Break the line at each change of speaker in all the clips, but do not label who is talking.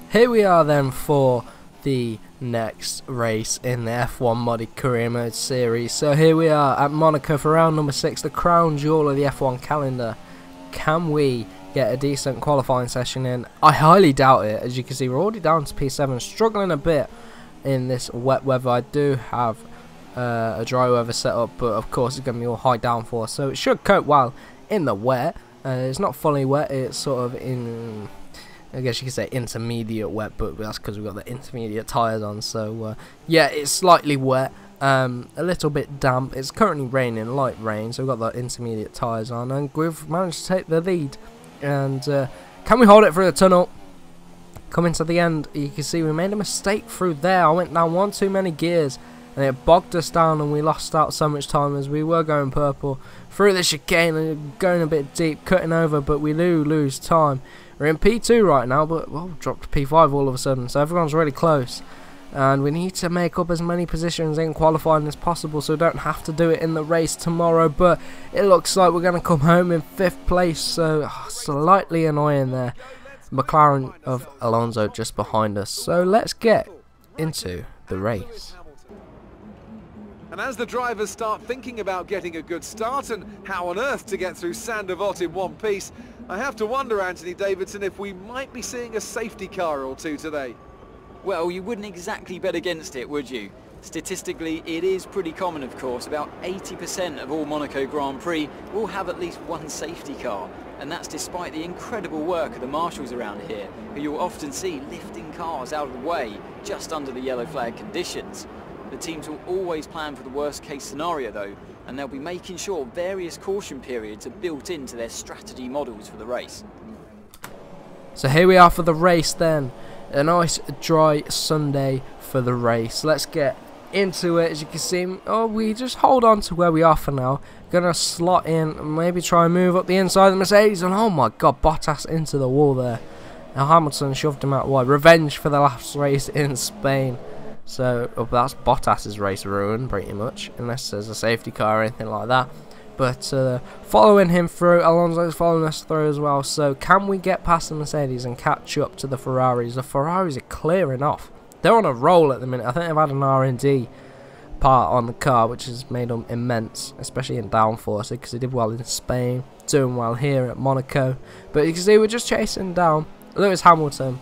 Here we are then for the next race in the F1 modded career mode series. So here we are at Monaco for round number 6, the crown jewel of the F1 calendar. Can we get a decent qualifying session in? I highly doubt it. As you can see, we're already down to P7, struggling a bit in this wet weather. I do have a dry weather setup, but of course it's going to be all high downforce, so it should cope well in the wet. It's not fully wet, it's sort of in, I guess you could say, intermediate wet, but that's because we've got the intermediate tyres on. So yeah, it's slightly wet, a little bit damp. It's currently raining, light rain, so we've got the intermediate tyres on, and we've managed to take the lead. And can we hold it through the tunnel? Coming to the end, you can see we made a mistake through there. I went down one too many gears, and it bogged us down, and we lost out so much time as we were going purple through the chicane and going a bit deep, cutting over, but we do lose time. We're in P2 right now, but well, dropped to P5 all of a sudden, so everyone's really close. And we need to make up as many positions in qualifying as possible so we don't have to do it in the race tomorrow. But it looks like we're going to come home in 5th place, so slightly annoying there. McLaren of Alonso just behind us. So let's get into the race.
And as the drivers start thinking about getting a good start and how on earth to get through Sandovot in one piece, I have to wonder, Anthony Davidson, if we might be seeing a safety car or two today.
Well, you wouldn't exactly bet against it, would you? Statistically, it is pretty common, of course. About 80% of all Monaco Grand Prix will have at least one safety car. And that's despite the incredible work of the marshals around here, who you'll often see lifting cars out of the way just under the yellow flag conditions. The teams will always plan for the worst case scenario though, and they'll be making sure various caution periods are built into their strategy models for the race.
So here we are for the race then. A nice dry Sunday for the race. Let's get into it. As you can see, we just hold on to where we are for now. Gonna slot in and maybe try and move up the inside of the Mercedes, and oh my god, Bottas into the wall there. Now Hamilton shoved him out wide. Revenge for the last race in Spain. So that's Bottas's race ruined pretty much, unless there's a safety car or anything like that. But following him through, Alonso's following us through as well. So can we get past the Mercedes and catch up to the Ferraris? The Ferraris are clearing off. They're on a roll at the minute. I think they've had an R&D part on the car, which has made them immense, especially in downforce, because they did well in Spain, doing well here at Monaco. But you can see we're just chasing down Lewis Hamilton.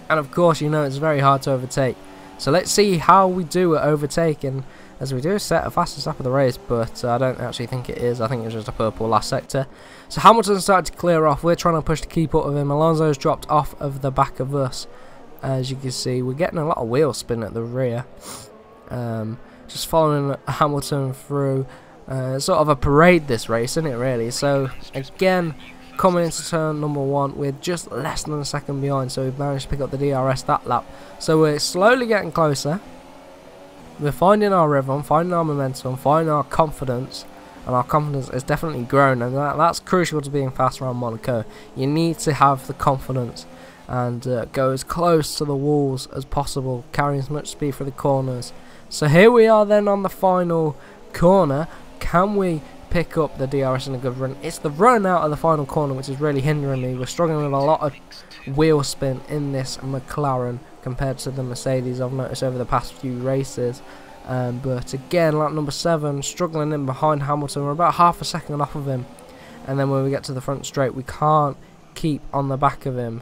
And of course, you know, it's very hard to overtake. So let's see how we do at overtaking, as we do set a fastest lap of the race, but I don't actually think it is. I think it's just a purple last sector. So Hamilton started to clear off. We're trying to push to keep up with him. Alonso's dropped off of the back of us. As you can see, we're getting a lot of wheel spin at the rear. Just following Hamilton through. Sort of a parade this race, isn't it really? So again, coming into turn number 1, we're just less than a second behind, so we've managed to pick up the DRS that lap. So we're slowly getting closer. We're finding our rhythm, finding our momentum, finding our confidence, and our confidence has definitely grown, and that's crucial to being fast around Monaco. You need to have the confidence and go as close to the walls as possible, carrying as much speed for the corners. So here we are then on the final corner. Can we pick up the DRS in a good run? It's the run out of the final corner which is really hindering me. We're struggling with a lot of wheel spin in this McLaren compared to the Mercedes I've noticed over the past few races. But again, lap number 7, struggling in behind Hamilton. We're about half a second off of him, and then when we get to the front straight we can't keep on the back of him,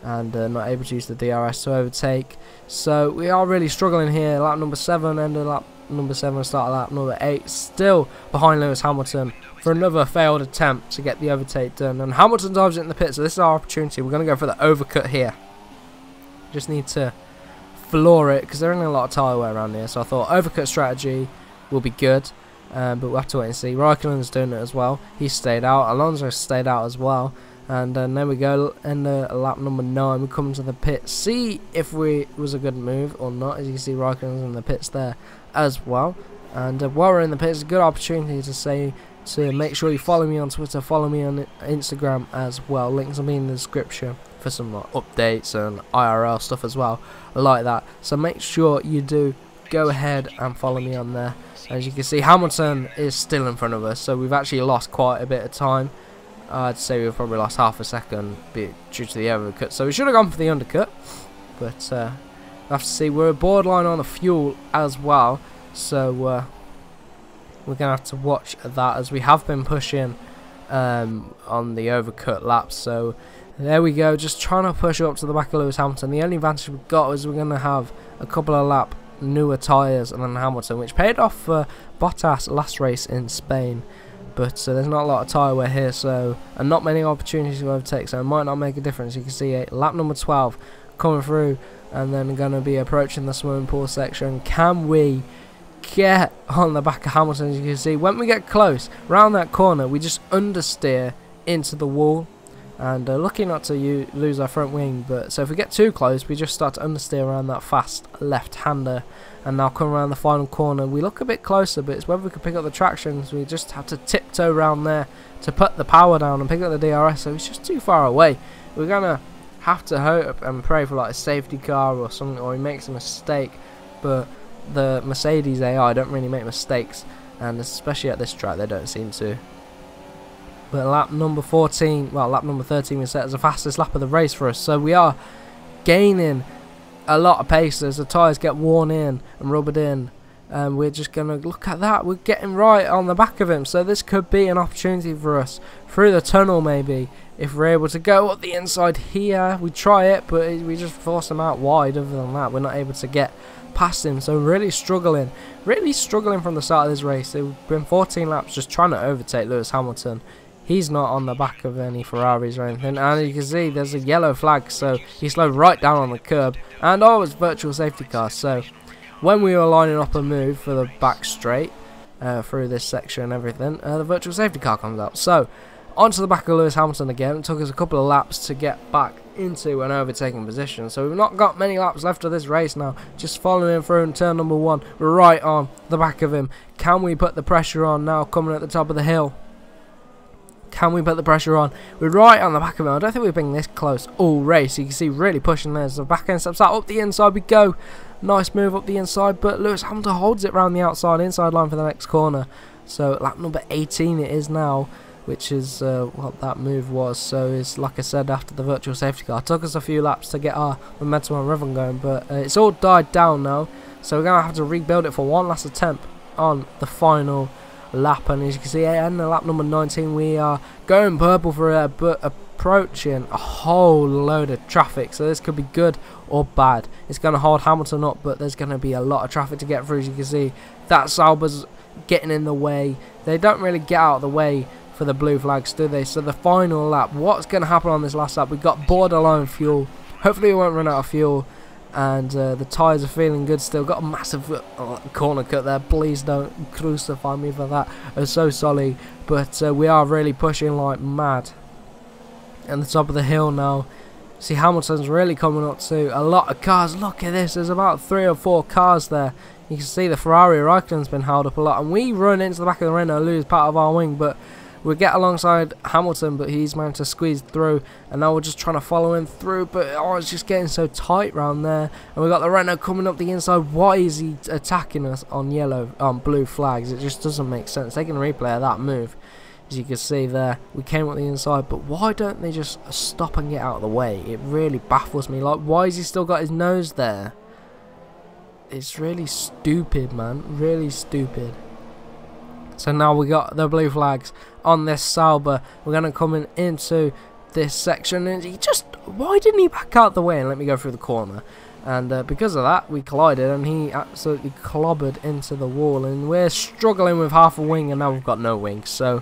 and not able to use the DRS to overtake. So we are really struggling here. Lap number 7, end of lap number 7, start of lap number 8, still behind Lewis Hamilton for another failed attempt to get the overtake done. And Hamilton dives in the pit, so this is our opportunity. We're going to go for the overcut here. Just need to floor it because there isn't a lot of tyre wear around here. So I thought overcut strategy will be good, but we'll have to wait and see. Raikkonen's doing it as well. He stayed out. Alonso stayed out as well. And there we go, end lap number 9, we come to the pit, see if it was a good move or not. As you can see, Raikkonen's in the pits there as well. And while we're in the pits, it's a good opportunity to make sure you follow me on Twitter, follow me on Instagram as well. Links will be in the description for some updates and IRL stuff as well, like that. So make sure you do go ahead and follow me on there. As you can see, Hamilton is still in front of us, so we've actually lost quite a bit of time. I'd say we've probably lost half a second due to the overcut. So we should have gone for the undercut, but we'll have to see. We're borderline on the fuel as well, so we're going to have to watch that, as we have been pushing on the overcut laps. So there we go, just trying to push up to the back of Lewis Hamilton. The only advantage we've got is we're going to have a couple of lap newer tyres than Hamilton, which paid off for Bottas last race in Spain. But there's not a lot of tyre wear here, so, and not many opportunities to overtake, so it might not make a difference. You can see lap number 12 coming through, and then going to be approaching the swimming pool section. Can we get on the back of Hamilton? As you can see, when we get close round that corner, we just understeer into the wall, and lucky not to lose our front wing. But so if we get too close, we just start to understeer around that fast left-hander. And now come around the final corner, we look a bit closer, but it's whether we can pick up the traction. So we just have to tiptoe around there to put the power down and pick up the DRS. So it's just too far away. We're gonna have to hope and pray for like a safety car or something, or he makes a mistake. But the Mercedes AI don't really make mistakes, and especially at this track they don't seem to. But lap number 14, well, lap number 13 was set as the fastest lap of the race for us. So we are gaining a lot of pace as the tyres get worn in and rubbered in, and we're just going to look at that. We're getting right on the back of him, so this could be an opportunity for us through the tunnel. Maybe if we're able to go up the inside here, we try it, but we just force him out wide. Other than that, we're not able to get past him, so really struggling from the start of this race. It's been 14 laps just trying to overtake Lewis Hamilton. He's not on the back of any Ferraris or anything, and you can see there's a yellow flag, so he slowed right down on the curb, and it's virtual safety car. So when we were lining up a move for the back straight through this section and everything, the virtual safety car comes out. So onto the back of Lewis Hamilton again. It took us a couple of laps to get back into an overtaking position, so we've not got many laps left of this race now. Just following him through in turn number 1, we're right on the back of him. Can we put the pressure on now coming at the top of the hill? Can we put the pressure on? We're right on the back of him. I don't think we've been this close all race. You can see really pushing there. So the back end steps out, up the inside we go. Nice move up the inside, but Lewis Hamilton holds it round the outside inside line for the next corner. So lap number 18 it is now, which is what that move was. So it's like I said, after the virtual safety car. It took us a few laps to get our momentum and rhythm going, but it's all died down now. So we're going to have to rebuild it for one last attempt on the final lap. And as you can see, in the lap number 19 we are going purple for it, but approaching a whole load of traffic. So this could be good or bad. It's going to hold Hamilton up, but there's going to be a lot of traffic to get through. As you can see, that Sauber's getting in the way. They don't really get out of the way for the blue flags, do they? So the final lap, what's going to happen on this last lap? We've got borderline fuel. Hopefully we won't run out of fuel, and the tyres are feeling good still. Got a massive corner cut there. Please don't crucify me for that. It's so sorry, but we are really pushing like mad. And the top of the hill now. See, Hamilton's really coming up to a lot of cars. Look at this. There's about 3 or 4 cars there. You can see the Ferrari Raikkonen's been held up a lot, and we run into the back of the Renault, lose part of our wing, but we get alongside Hamilton, but he's managed to squeeze through, and now we're just trying to follow him through, but it's just getting so tight round there. And we've got the Renault coming up the inside. Why is he attacking us on blue flags? It just doesn't make sense. Taking a replay of that move, as you can see there, we came up the inside, but why don't they just stop and get out of the way? It really baffles me. Like, why has he still got his nose there? It's really stupid, man. Really stupid. So now we got the blue flags on this Sauber. We're going to come into this section, and he just, why didn't he back out the way and let me go through the corner? And because of that, we collided, and he absolutely clobbered into the wall, and we're struggling with half a wing, and now we've got no wing. So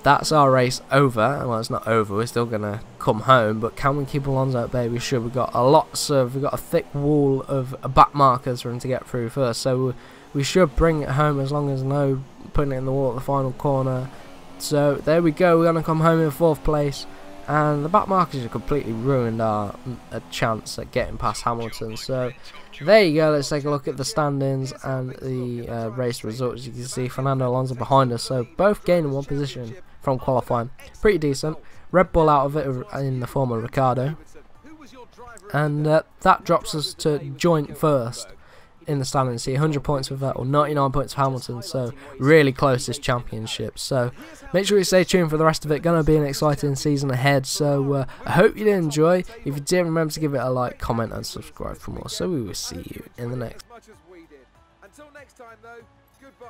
that's our race over. Well, it's not over, we're still going to come home, but can we keep Alonso at bay? We should. We've got a lot of, we've got a thick wall of back markers for him to get through first, so we should bring it home as long as no putting it in the wall at the final corner. So there we go, we're going to come home in 4th place, and the back markers have completely ruined our chance at getting past Hamilton. So there you go, let's take a look at the standings and the race results. You can see Fernando, Alonso behind us, so both gaining 1 position from qualifying. Pretty decent. Red Bull out of it in the form of Ricardo, and that drops us to joint first in the standings here. 100 points for Vettel, 99 points for Hamilton, so really close this championship. So make sure you stay tuned for the rest of it. Going to be an exciting season ahead, so I hope you did enjoy. If you did, remember to give it a like, comment and subscribe for more. So we will see you in the next.
Until next time though, goodbye.